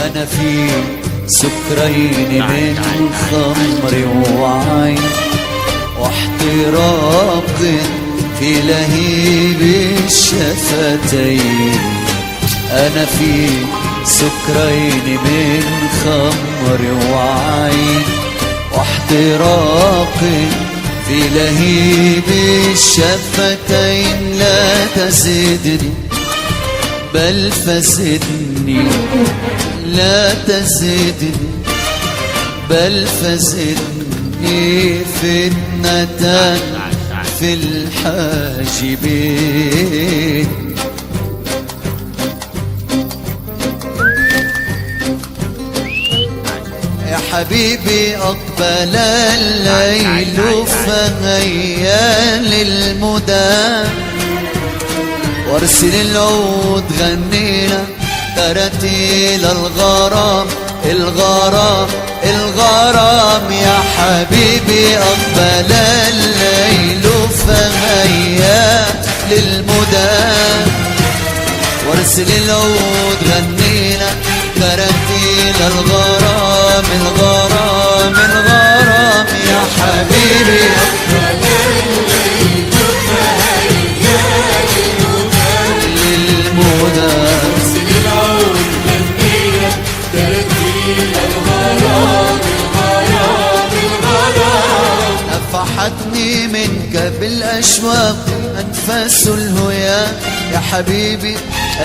أنا في سكرين من خمر وعين واحتراق في لهيب الشفتين. أنا في سكرين من خمر وعين واحتراق في لهيب الشفتين. لا تزدني بل فزدني، لا تزدني بل فزدني فتنة في الحاجبين. يا حبيبي أقبل الليل فهيا للمدى وارسل العود غنينا ترتيل الغرام الغرام الغرام. يا حبيبي أقبل الليل فهيا للمدى وارسل العود غنينا ترتيل الغرام الغرام الغرام. يا حبيبي أقبل الليل فهيا للمدى وارسل العود غنينا ترتيل الغرام الغرام الغرام. نفحتني منك بالأشواق أنفاس الهيام. يا حبيبي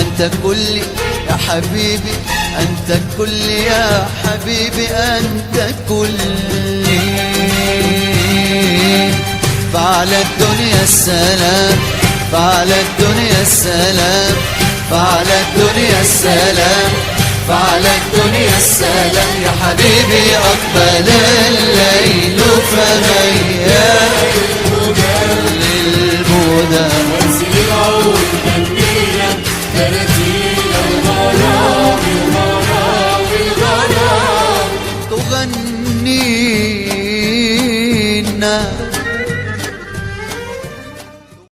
أنت كلي، يا حبيبي أنت كلي، يا حبيبي أنت كلي. فعلى الدنيا السلام، فعلى الدنيا السلام، فعلى الدنيا السلام، فعلى الدنيا السلام. يا حبيبي أقبل الليل فهيا للمدى وارسل العود غنينا ترتيل الغرام الغرام الغرام. تغنينا